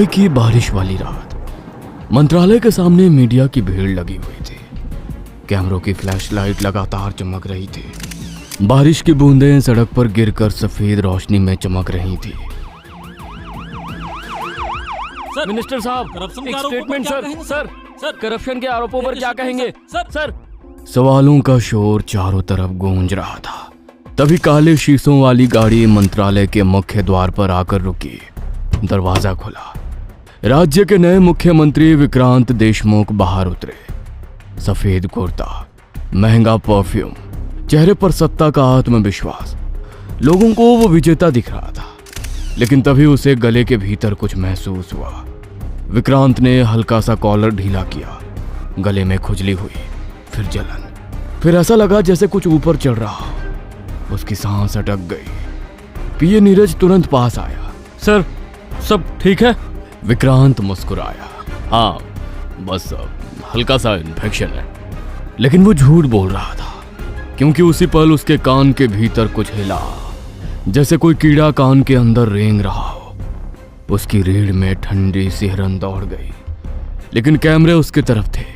की बारिश वाली रात मंत्रालय के सामने मीडिया की भीड़ लगी हुई थी। कैमरों की फ्लैशलाइट लगातार चमक रही थी। बारिश की बूंदें सड़क पर गिरकर सफेद रोशनी में चमक रही थी। मिनिस्टर साहब, एक स्टेटमेंट सर, करप्शन के आरोपों पर क्या कहेंगे सर? सवालों का शोर चारों तरफ गूंज रहा था। तभी काले शीशों वाली गाड़ी मंत्रालय के मुख्य द्वार पर आकर रुकी। दरवाजा खुला। राज्य के नए मुख्यमंत्री विक्रांत देशमुख बाहर उतरे। सफेद कुर्ता, महंगा परफ्यूम, चेहरे पर सत्ता का आत्मविश्वास। लोगों को वो विजेता दिख रहा था, लेकिन तभी उसे गले के भीतर कुछ महसूस हुआ। विक्रांत ने हल्का सा कॉलर ढीला किया। गले में खुजली हुई, फिर जलन, फिर ऐसा लगा जैसे कुछ ऊपर चढ़ रहा हो। उसकी सांस अटक गई। पीए नीरज तुरंत पास आया। सर, सब ठीक है? विक्रांत मुस्कुराया। हाँ, बस हल्का सा इन्फेक्शन है। लेकिन वो झूठ बोल रहा था, क्योंकि उसी पल उसके कान के भीतर कुछ हिला, जैसे कोई कीड़ा कान के अंदर रेंग रहा हो। उसकी रीढ़ में ठंडी सिहरन दौड़ गई, लेकिन कैमरे उसकी तरफ थे,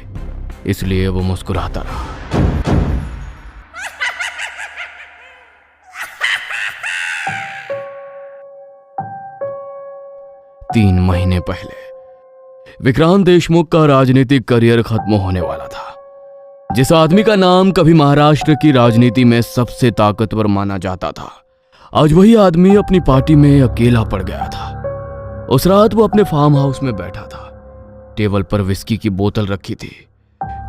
इसलिए वो मुस्कुराता रहा। तीन महीने पहले विक्रांत देशमुख का राजनीतिक करियर खत्म होने वाला था। जिस आदमी का नाम कभी महाराष्ट्र की राजनीति में सबसे ताकतवर माना जाता था, आज वही आदमी अपनी पार्टी में अकेला पड़ गया था। उस रात वो अपने फार्म हाउस में बैठा था। टेबल पर विस्की की बोतल रखी थी।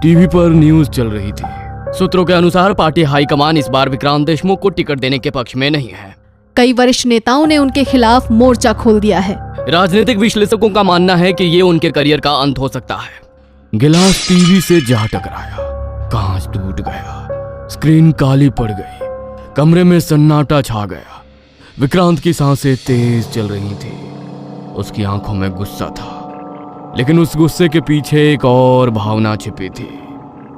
टीवी पर न्यूज चल रही थी। सूत्रों के अनुसार पार्टी हाईकमान इस बार विक्रांत देशमुख को टिकट देने के पक्ष में नहीं है। कई वरिष्ठ नेताओं ने उनके खिलाफ मोर्चा खोल दिया है। राजनीतिक विश्लेषकों का मानना है कि ये उनके करियर का अंत हो सकता है। गिलास टीवी से जा टकराया, कांच टूट गया, स्क्रीन काली पड़ गई, कमरे में सन्नाटा छा गया। विक्रांत की सांसें तेज चल रही थी। उसकी आंखों में गुस्सा था, लेकिन उस गुस्से के पीछे एक और भावना छिपी थी।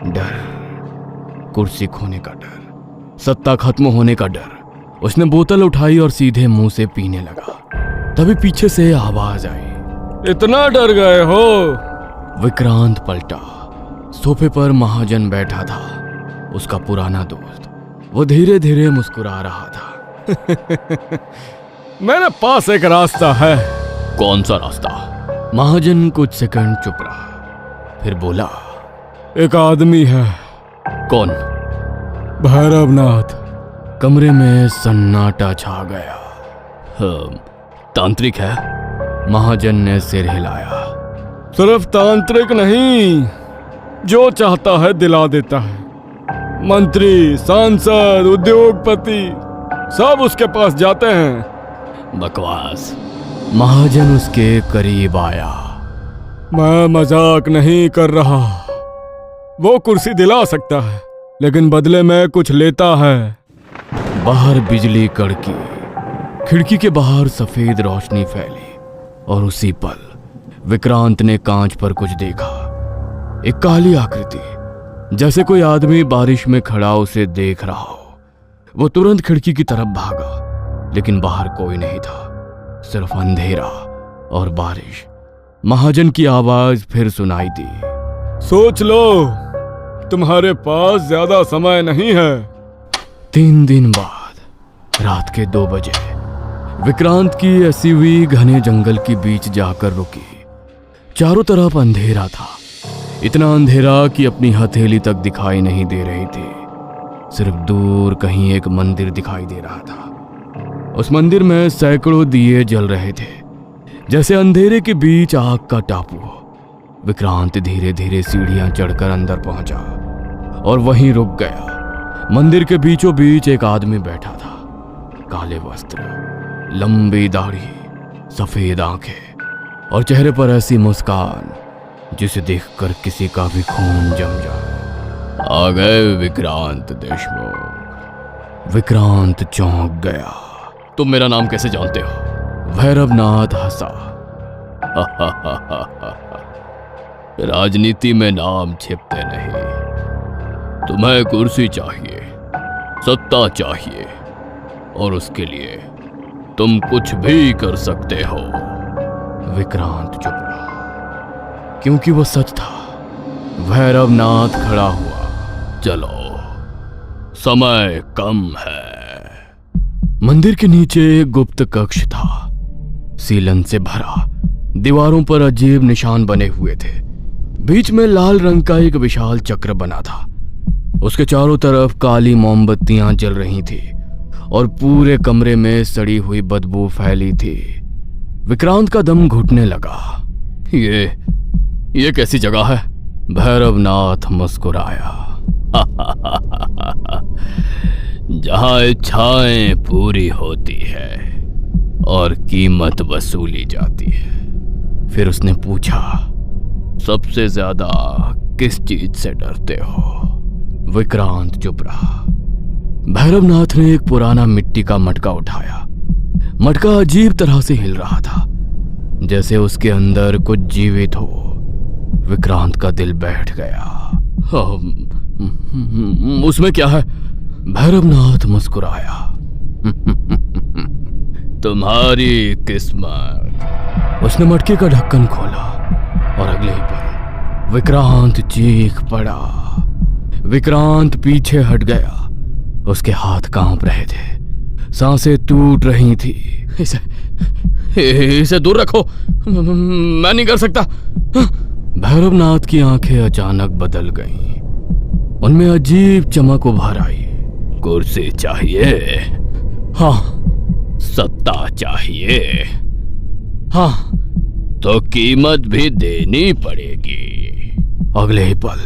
डर, कुर्सी खोने का डर, सत्ता खत्म होने का डर। उसने बोतल उठाई और सीधे मुंह से पीने लगा। तभी पीछे से आवाज आई, इतना डर गए हो? विक्रांत पलटा। सोफे पर महाजन बैठा था, उसका पुराना दोस्त। वो धीरे धीरे मुस्कुरा रहा था। मेरे पास एक रास्ता है। कौन सा रास्ता? महाजन कुछ सेकंड चुप रहा, फिर बोला, एक आदमी है। कौन? भैरवनाथ। कमरे में सन्नाटा छा गया। तांत्रिक है? महाजन ने सिर हिलाया। सिर्फ तांत्रिक नहीं, जो चाहता है दिला देता है। मंत्री, सांसद, उद्योगपति सब उसके पास जाते हैं। बकवास। महाजन उसके करीब आया। मैं मजाक नहीं कर रहा। वो कुर्सी दिला सकता है, लेकिन बदले में कुछ लेता है। बाहर बिजली कड़की। खिड़की के बाहर सफेद रोशनी फैली, और उसी पल विक्रांत ने कांच पर कुछ देखा। एक काली आकृति, जैसे कोई आदमी बारिश में खड़ा उसे देख रहा हो। वो तुरंत खिड़की की तरफ भागा, लेकिन बाहर कोई नहीं था, सिर्फ अंधेरा और बारिश। महाजन की आवाज फिर सुनाई दी, सोच लो, तुम्हारे पास ज्यादा समय नहीं है। 3 दिन बाद रात के 2 बजे विक्रांत की एसयूवी घने जंगल के बीच जाकर रुकी। चारों तरफ अंधेरा था, इतना अंधेरा कि अपनी हथेली तक दिखाई नहीं दे रही थी। सिर्फ दूर कहीं एक मंदिर दिखाई दे रहा था। उस मंदिर में सैकड़ों दिए जल रहे थे, जैसे अंधेरे के बीच आग का टापू हो। विक्रांत धीरे धीरे सीढ़ियां चढ़कर अंदर पहुंचा और वहीं रुक गया। मंदिर के बीचों बीच एक आदमी बैठा था। काले वस्त्र, लंबी दाढ़ी, सफेद आंखें और चेहरे पर ऐसी मुस्कान जिसे देखकर किसी का भी खून जम जाए। आ गए विक्रांत देशमुख। विक्रांत चौंक गया। तुम मेरा नाम कैसे जानते हो? भैरवनाथ हंसा। राजनीति में नाम छिपते नहीं। तुम्हें कुर्सी चाहिए, सत्ता चाहिए, और उसके लिए तुम कुछ भी कर सकते हो। विक्रांत चुप रहा, क्योंकि वो सच था। भैरवनाथ खड़ा हुआ। चलो, समय कम है। मंदिर के नीचे एक गुप्त कक्ष था, सीलन से भरा। दीवारों पर अजीब निशान बने हुए थे। बीच में लाल रंग का एक विशाल चक्र बना था। उसके चारों तरफ काली मोमबत्तियां जल रही थी और पूरे कमरे में सड़ी हुई बदबू फैली थी। विक्रांत का दम घुटने लगा। ये कैसी जगह है? भैरवनाथ मुस्कुराया। जहां इच्छाएं पूरी होती है और कीमत वसूली जाती है। फिर उसने पूछा, सबसे ज्यादा किस चीज से डरते हो? विक्रांत चुप रहा। भैरवनाथ ने एक पुराना मिट्टी का मटका उठाया। मटका अजीब तरह से हिल रहा था, जैसे उसके अंदर कुछ जीवित हो। विक्रांत का दिल बैठ गया। उसमें क्या है? भैरवनाथ मुस्कुराया। तुम्हारी किस्मत। उसने मटके का ढक्कन खोला और अगले ही पल विक्रांत चीख पड़ा। विक्रांत पीछे हट गया। उसके हाथ कांप रहे थे, सांसें टूट रही थी। इसे दूर रखो, मैं नहीं कर सकता। भैरवनाथ की आंखें अचानक बदल गईं। उनमें अजीब चमक उभर आई। कुर्सी चाहिए? हाँ। सत्ता चाहिए? हाँ। तो कीमत भी देनी पड़ेगी। अगले ही पल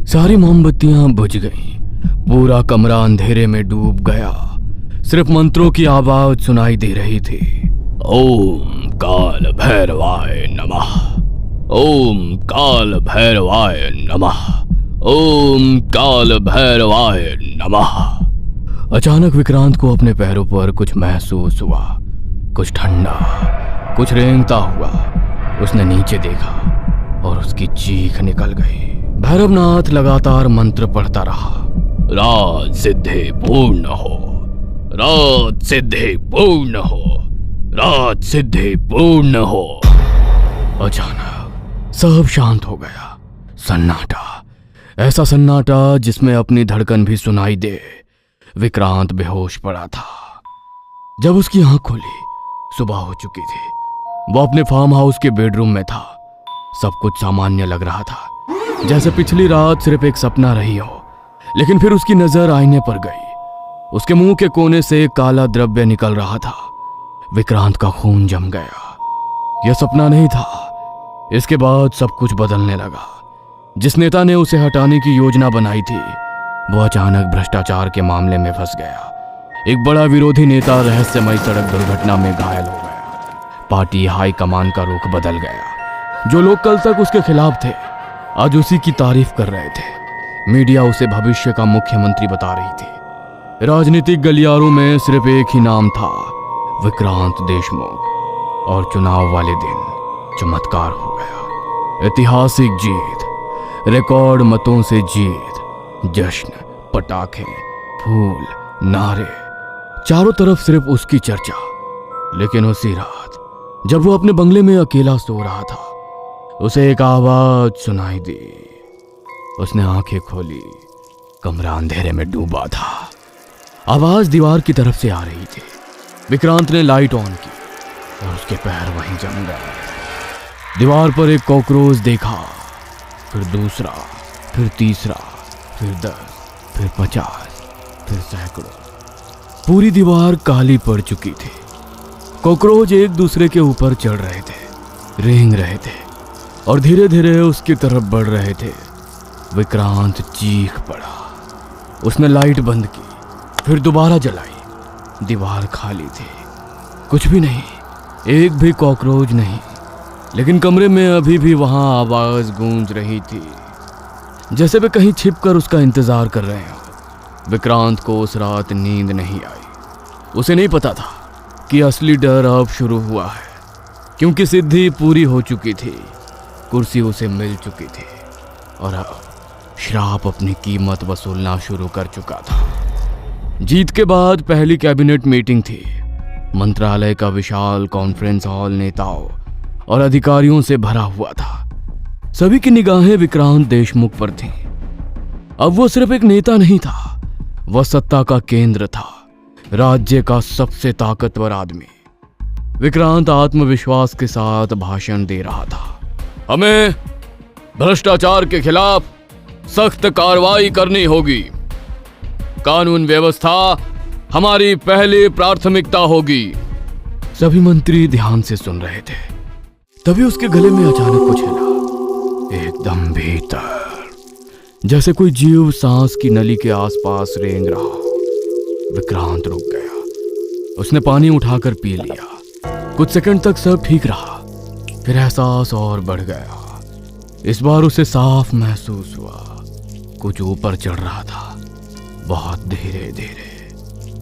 सारी मोमबत्तियां बुझ गईं। पूरा कमरा अंधेरे में डूब गया। सिर्फ मंत्रों की आवाज सुनाई दे रही थी। ओम काल भैरवाय नमः। ओम काल भैरवाय नमः। ओम काल भैरवाय नमः। अचानक विक्रांत को अपने पैरों पर कुछ महसूस हुआ, कुछ ठंडा, कुछ रेंगता हुआ। उसने नीचे देखा और उसकी चीख निकल गई। भैरवनाथ लगातार मंत्र पढ़ता रहा। राज सिद्धि पूर्ण हो, राज सिद्धि पूर्ण हो, राज सिद्धि पूर्ण हो। अचानक सब शांत हो गया। सन्नाटा, ऐसा सन्नाटा जिसमें अपनी धड़कन भी सुनाई दे। विक्रांत बेहोश पड़ा था। जब उसकी आंख खुली, सुबह हो चुकी थी। वो अपने फार्म हाउस के बेडरूम में था। सब कुछ सामान्य लग रहा था, जैसे पिछली रात सिर्फ एक सपना रही हो। लेकिन फिर उसकी नजर आईने पर गई। उसके मुंह के कोने से एक काला द्रव्य निकल रहा था। विक्रांत का खून जम गया। यह सपना नहीं था। इसके बाद सब कुछ बदलने लगा। जिस नेता ने उसे हटाने की योजना बनाई थी, वो अचानक भ्रष्टाचार के मामले में फंस गया। एक बड़ा विरोधी नेता रहस्यमय सड़क दुर्घटना में घायल हो गया। पार्टी हाईकमान का रुख बदल गया। जो लोग कल तक उसके खिलाफ थे, आज उसी की तारीफ कर रहे थे। मीडिया उसे भविष्य का मुख्यमंत्री बता रही थी। राजनीतिक गलियारों में सिर्फ एक ही नाम था, विक्रांत देशमुख। और चुनाव वाले दिन चमत्कार हो गया। ऐतिहासिक जीत, रिकॉर्ड मतों से जीत। जश्न, पटाखे, फूल, नारे, चारों तरफ सिर्फ उसकी चर्चा। लेकिन उसी रात जब वो अपने बंगले में अकेला सो रहा था, उसे एक आवाज सुनाई दी। उसने आंखें खोली। कमरा अंधेरे में डूबा था। आवाज दीवार की तरफ से आ रही थी। विक्रांत ने लाइट ऑन की और उसके पैर वहीं जम गए। दीवार पर एक कॉकरोच देखा, फिर दूसरा, फिर तीसरा, फिर 10, फिर 50, फिर सैकड़ों। पूरी दीवार काली पड़ चुकी थी। कॉकरोच एक दूसरे के ऊपर चढ़ रहे थे, रेंग रहे थे और धीरे धीरे उसकी तरफ बढ़ रहे थे। विक्रांत चीख पड़ा। उसने लाइट बंद की, फिर दोबारा जलाई। दीवार खाली थी, कुछ भी नहीं, एक भी कॉकरोच नहीं। लेकिन कमरे में अभी भी वहां आवाज गूंज रही थी, जैसे वे कहीं छिपकर उसका इंतजार कर रहे हो। विक्रांत को उस रात नींद नहीं आई। उसे नहीं पता था कि असली डर अब शुरू हुआ है, क्योंकि सिद्धि पूरी हो चुकी थी। कुर्सी उसे मिल चुकी थी और अब श्राप अपनी कीमत वसूलना शुरू कर चुका था। जीत के बाद पहली कैबिनेट मीटिंग थी। मंत्रालय का विशाल कॉन्फ्रेंस हॉल नेताओं और अधिकारियों से भरा हुआ था। सभी की निगाहें विक्रांत देशमुख पर थीं। अब वो सिर्फ एक नेता नहीं था, वह सत्ता का केंद्र था, राज्य का सबसे ताकतवर आदमी। विक्रांत आत्मविश्वास के साथ भाषण दे रहा था। हमें भ्रष्टाचार के खिलाफ सख्त कार्रवाई करनी होगी। कानून व्यवस्था हमारी पहली प्राथमिकता होगी। सभी मंत्री ध्यान से सुन रहे थे। तभी उसके गले में अचानक कुछ हिला, एकदम भीतर, जैसे कोई जीव सांस की नली के आसपास रेंग रहा। विक्रांत रुक गया। उसने पानी उठाकर पी लिया। कुछ सेकंड तक सब ठीक रहा, फिर एहसास और बढ़ गया। इस बार उसे साफ महसूस हुआ कुछ ऊपर चढ़ रहा था, बहुत धीरे धीरे,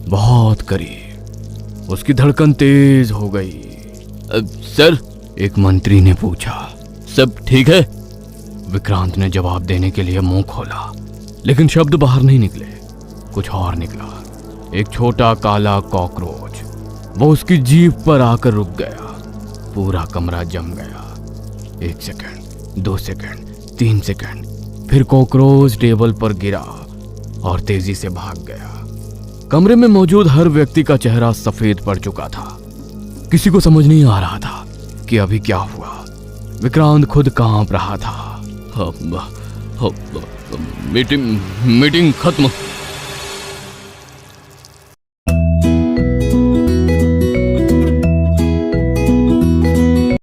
बहुत करीब। उसकी धड़कन तेज हो गई। सर, एक मंत्री ने पूछा, सब ठीक है? विक्रांत ने जवाब देने के लिए मुंह खोला, लेकिन शब्द बाहर नहीं निकले। कुछ और निकला, एक छोटा काला कॉकरोच। वो उसकी जीभ पर आकर रुक गया। पूरा कमरा जम गया। 1 सेकंड, 2 सेकंड, 3 सेकंड, फिर कॉकरोच टेबल पर गिरा और तेजी से भाग गया। कमरे में मौजूद हर व्यक्ति का चेहरा सफेद पड़ चुका था। किसी को समझ नहीं आ रहा था कि अभी क्या हुआ। विक्रांत खुद कांप रहा था। मीटिंग खत्म।